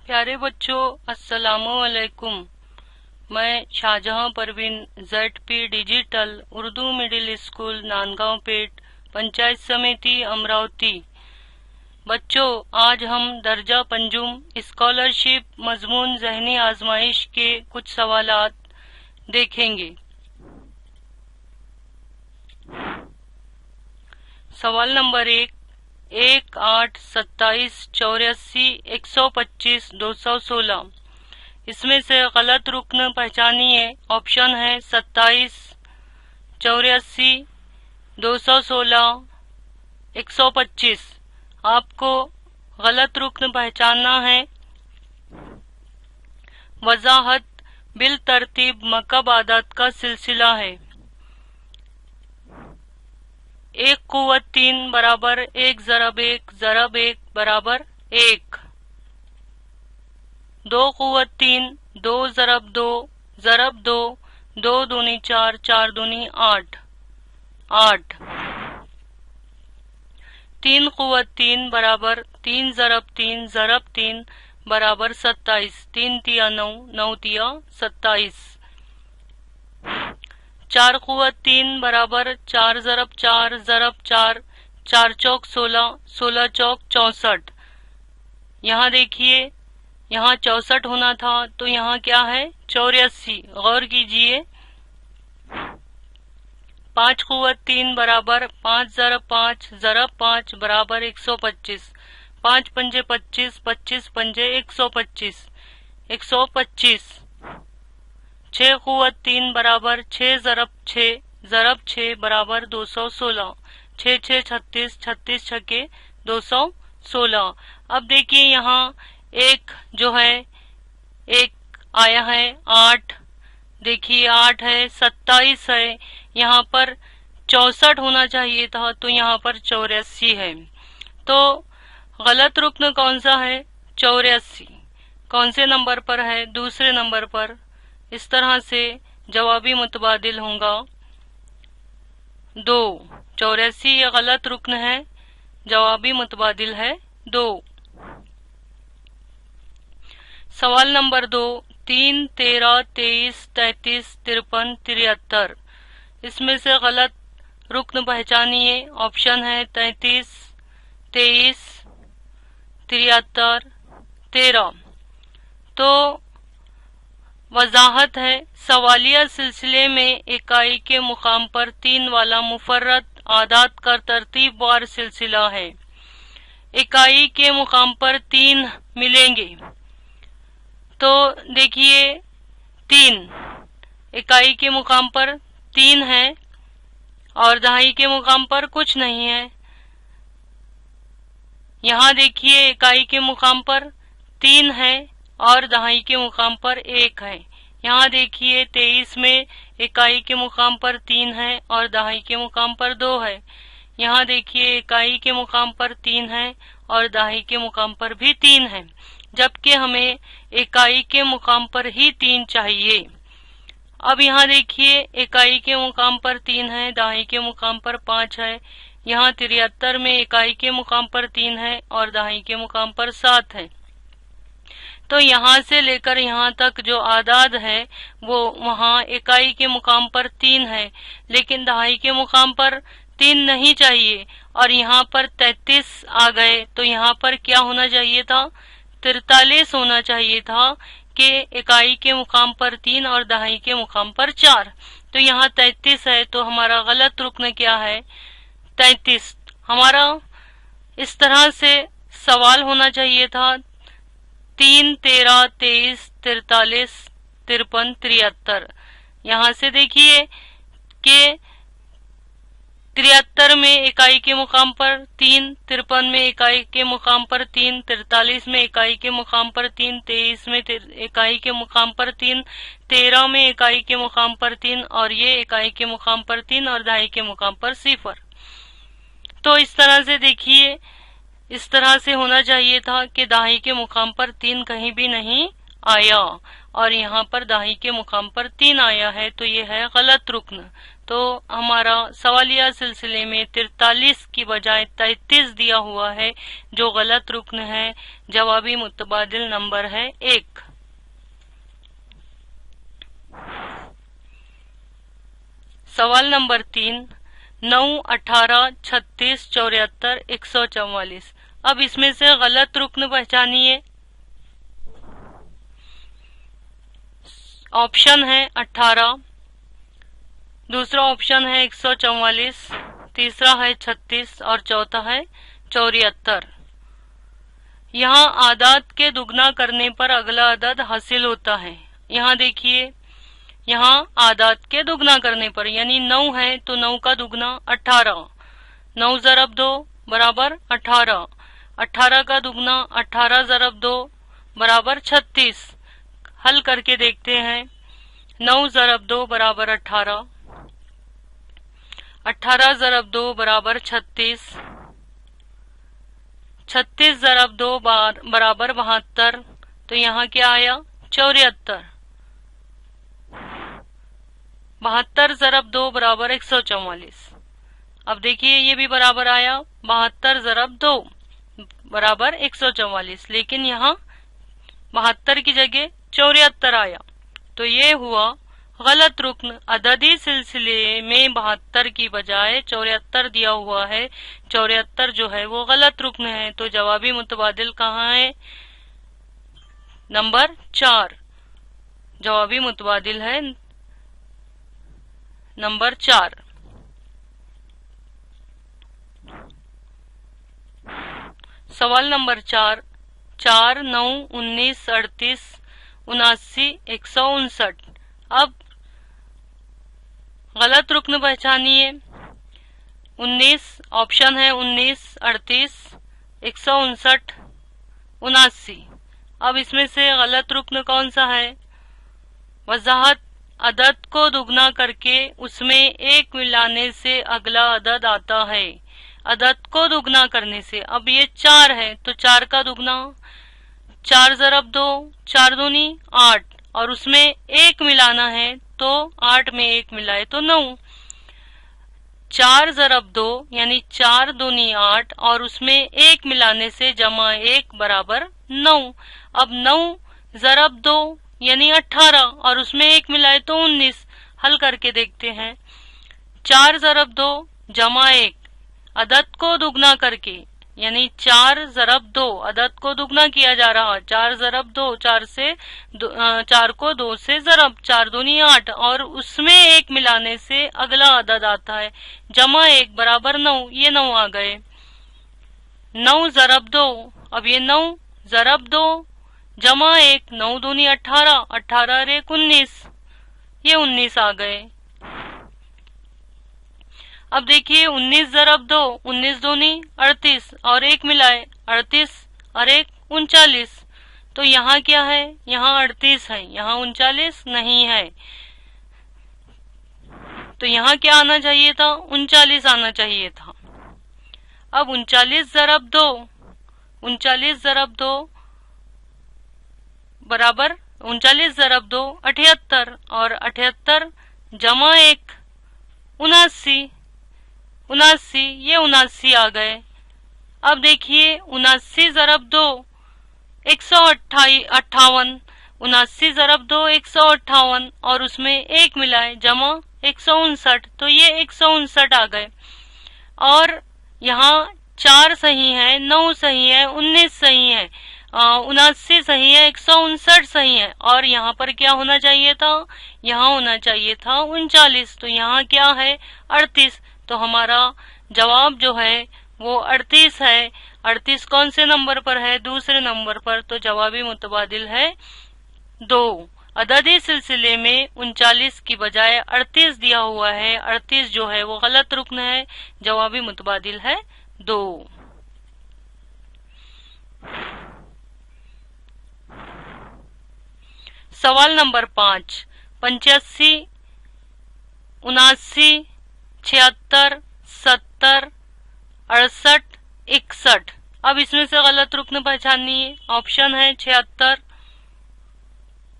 प्यारे बच्चों, अस्सलामुअलैकुम। मैं Shahjahan Parveen ZP digital Urdu middle school Nandgaon Peth panchayat samiti Amravati. बच्चों, आज हम दर्जा पंजुम स्कॉलरशिप मजमून ज़हनी आजमाइश के कुछ सवालात देखेंगे। सवाल नंबर 1, 8, 27, 84, 125, 216। इसमें से गलत रुकन पहचानिए। ऑप्शन है 27, 84, 216, 125। आपको गलत रुकन पहचानना है। वजाहत बिल तरतीब मकब आदात का सिलसिला है। 1 कुव्वत 3 बराबर 1 ज़रब 1 ज़रब 1 बराबर 1। 2 कुव्वत 3 2 ज़रब 2 ज़रब 2 2 दूनी 4 4 दूनी 8 8। 3 कुव्वत 3 बराबर 3 ज़रब 3 ज़रब 3 बराबर 27। 3 तिया 9 9 तिया 27। 4 कुव्वत 3 बराबर 4 ज़रब 4 ज़रब 4 4 चौक 16 16 चौक 64। यहाँ देखिए, यहाँ 64 होना था तो यहाँ क्या है 84। गौर कीजिए। 5 कुव्वत 3 बराबर 5 ज़रब 5 ज़रब 5 बराबर 125। 5 पंजे 25 25 पंजे 125 125। 6 कुव्वत 3 बराबर 6 ज़रब 6 ज़रब 6 बराबर 216। 6 6 36 36 छके 216। अब देखिए, यहाँ एक जो है एक आया है 8। देखिए 8 है, 27 है, यहाँ पर 64 होना चाहिए था तो यहाँ पर 84 है। तो गलत रुकन कौन सा है 84। कौन से नंबर पर है? दूसरे नंबर पर। इस तरह से जवाबी मुतबादिल होगा 2। 84 ये गलत रुकन है, जवाबी मुतबादिल है 2। सवाल नंबर 2, 3, 13, 23, 33, 53, 73। इसमें से गलत रुकन पहचानिए। ऑप्शन है 33, 23, 73, 13। तो वजाहत है सवालिया सिलसिले में इकाई के मुकाम पर 3 वाला मुफर्रद आदात का तरतीब वार सिलसिला है। इकाई के मुकाम पर 3 मिलेंगे। तो देखिए 3 इकाई के मुकाम पर 3 है और दहाई के मुकाम पर कुछ नहीं है। यहाँ देखिए इकाई के मुकाम पर 3 है और दहाई के मुकाम पर 1 है। यहाँ देखिए 23 में इकाई के मुकाम पर 3 है और दहाई के मुकाम पर 2 है। यहाँ देखिए इकाई के मुकाम पर 3 है और दहाई के मुकाम पर भी 3 है, जबकि हमें इकाई के मुकाम पर ही 3 चाहिए। अब यहाँ देखिए इकाई के मुकाम पर 3 है, दहाई के मुकाम पर 5 है। यहाँ 73 में इकाई के मुकाम पर 3 है और दहाई के मुकाम पर 7 है। तो यहाँ से लेकर यहाँ तक जो आदाद है वो वहाँ इकाई के मुकाम पर 3 है, लेकिन दहाई के मुकाम पर 3 नहीं चाहिए और यहाँ पर 33 आ गए। तो यहाँ पर क्या होना चाहिए था 43 होना चाहिए था कि इकाई के मुकाम पर 3 और दहाई के मुकाम पर 4। तो यहाँ 33 है, तो हमारा गलत रुकन क्या है 33। हमारा इस तरह से सवाल होना चाहिए था 3, 13, 23, 43, 53, 73। यहाँ से देखिए कि 73 में इकाई के मुकाम पर 3, 53 में इकाई के मुकाम पर 3, 43 में इकाई के मुकाम पर 3, 23 में इकाई के मुकाम पर 3, 13 में इकाई के मुकाम पर 3 और ये इकाई के मुकाम पर 3 और दहाई के मुकाम पर 0। तो इस तरह से देखिए, इस तरह से होना चाहिए था कि दहाई के मुकाम पर 3 कहीं भी नहीं आया और यहाँ पर दहाई के मुकाम पर 3 आया है, तो ये है गलत रुकन। तो हमारा सवालिया सिलसिले में 43 की बजाय 33 दिया हुआ है, जो गलत रुकन है। जवाबी मुतबादिल नंबर है 1। सवाल नंबर 3, 9, 18, 36, 74, 144। अब इसमें से गलत रुकन पहचानिए। ऑप्शन है 18, दूसरा ऑप्शन है 144, तीसरा है 36 और चौथा है 74। यहाँ आदाद के दुगना करने पर अगला अदद हासिल होता है। यहाँ देखिए, यहाँ आदाद के दुगना करने पर यानी 9 है तो 9 का दुगना 18, 9 ज़रब 2 बराबर 18, 18 का दुगना 18 ज़रब 2 बराबर 36। हल करके देखते हैं। 9 ज़रब 2 बराबर 18, 18 ज़रब 2 बराबर 36, 36 ज़रब 2 बराबर 72। तो यहाँ क्या आया? 74। 72 ज़रब 2 बराबर 144। अब देखिए ये भी बराबर आया, 72 ज़रब 2 बराबर 144, लेकिन यहाँ 72 की जगह 74 आया। तो ये हुआ गलत रुकन। अददी सिलसिले में 72 की बजाय 74 दिया हुआ है। 74 जो है वो गलत रुकन है। तो जवाबी मुतबादिल कहाँ है? नंबर 4। जवाबी मुतबादिल है नंबर 4। सवाल नंबर 4, 4, 9, 19, 38, 79, 159। अब गलत रुकन पहचानिए। 19 ऑप्शन है 19, 38, 159, 79। अब इसमें से गलत रुकन कौन सा है? वजाहत, अदद को दुगना करके उसमें 1 मिलाने से अगला अदद आता है। अदद को दुगना करने से, अब ये 4 है तो 4 का दुगना 4 ज़रब 2, 4 दूनी 8, और उसमें 1 मिलाना है तो 8 में 1 मिलाए तो 9। 4 ज़रब 2 यानी 4 दूनी 8 और उसमें 1 मिलाने से जमा 1 बराबर 9। अब 9 ज़रब 2 यानी 18 और उसमें 1 मिलाए तो 19। हल करके देखते हैं। 4 ज़रब 2 जमा 1, अदद को दुगना करके यानी 4 ज़रब 2, अदद को दुगना किया जा रहा। 4 ज़रब 2, 4 को 2 से ज़रब, 4 दूनी 8 और उसमें 1 मिलाने से अगला अदद आता है। जमा 1 बराबर 9, ये 9 आ गए। 9 ज़रब 2, अब ये 9 ज़रब 2 जमा 1, 9 दूनी 18, 18 और 1 19, ये 19 आ गए। अब देखिए 19 ज़रब 2, 19 दूनी 38 और 1 मिलाए 38 और 1 39। तो यहाँ क्या है? यहाँ 38 है, यहाँ 39 नहीं है। तो यहाँ क्या आना चाहिए था? 39 आना चाहिए था। अब 39 ज़रब 2, 39 ज़रब 2 बराबर 39 ज़रब 2 78 और 78 जमा 1 79, 79, ये 79 आ गए। अब देखिए 79 ज़रब 2 158, 79 ज़रब 2 158 और उसमें 1 मिलाए जमा 159, तो ये 159 आ गए। और यहाँ 4 सही है, 9 सही है, 19 सही है, 79 सही है, 159 सही है। और यहाँ पर क्या होना चाहिए था? यहाँ होना चाहिए था 39। तो यहाँ क्या है? 38। तो हमारा जवाब जो है वो 38 है। 38 कौन से नंबर पर है? दूसरे नंबर पर। तो जवाबी मुतबादिल है 2। अददी सिलसिले में 39 की बजाय 38 दिया हुआ है। 38 जो है वो गलत रुकन है। जवाबी मुतबादिल है 2। सवाल नंबर 5, 85, 79, 76, 70, 68, 61। अब इसमें से गलत रुकन पहचानिए। ऑप्शन है 76,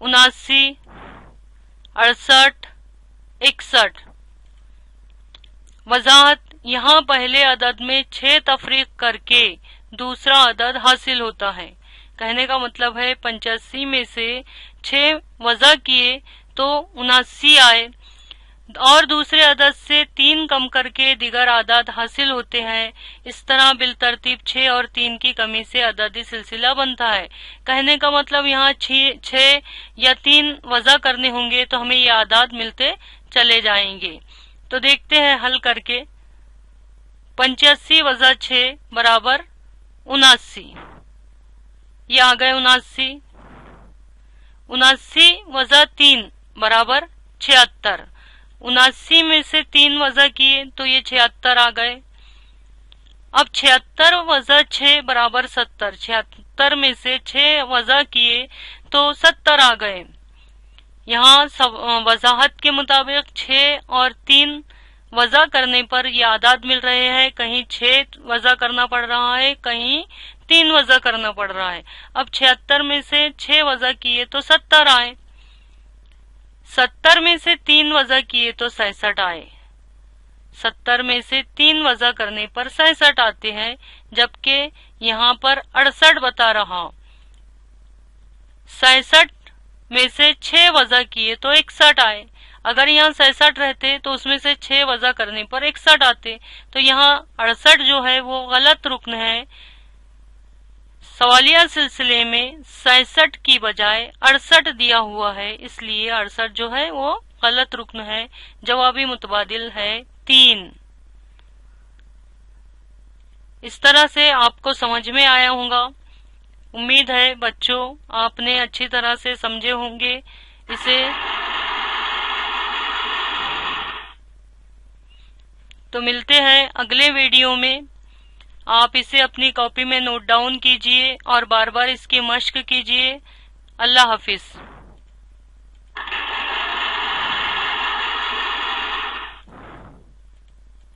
79, 68, 61। वजाहत, यहाँ पहले अदद में 6 तफरीक करके दूसरा अदद हासिल होता है। कहने का मतलब है 85 में से 6 वज़ा किए तो 79 आए और दूसरे अदद से 3 कम करके दिगर आदाद हासिल होते हैं। इस तरह बिलतरतीब 6 और 3 की कमी से अददी सिलसिला बनता है। कहने का मतलब यहाँ 6 या 3 वज़ा करने होंगे तो हमें ये आदाद मिलते चले जाएंगे। तो देखते हैं हल करके। 85 वज़ा 6 बराबर 79, ये आ गए 79। 79 वज़ा 3 बराबर 76, 79 में से 3 वज़ा किए तो ये 76 आ गए। अब 76 वज़ा 6 बराबर 70, 76 में से 6 वज़ा किए तो 70 आ गए। यहाँ वजाहत के मुताबिक 6 और 3 वज़ा करने पर ये आदाद मिल रहे हैं। कहीं 6 वज़ा करना पड़ रहा है, कहीं 3 वज़ा करना पड़ रहा है। अब 76 में से 6 वज़ा किए तो 70 आए, 70 में से 3 वज़ा किए तो 66 आए। 70 में से 3 वज़ा करने पर 66 आते हैं, जबकि यहाँ पर 68 बता रहा। 66 में से 6 वज़ा किए तो 61 आए। अगर यहाँ 66 रहते तो उसमें से 6 वज़ा करने पर 61 आते। तो यहाँ 68 जो है वो गलत रुकन है। सवालिया सिलसिले में 66 की बजाय 68 दिया हुआ है, इसलिए 68 जो है वो गलत रुकन है। जवाबी मुतबादिल है 3। इस तरह से आपको समझ में आया होगा। उम्मीद है बच्चों आपने अच्छी तरह से समझे होंगे इसे। तो मिलते हैं अगले वीडियो में। आप इसे अपनी कॉपी में नोट डाउन कीजिए और बार बार इसकी मश्क कीजिए। अल्लाह हाफिज।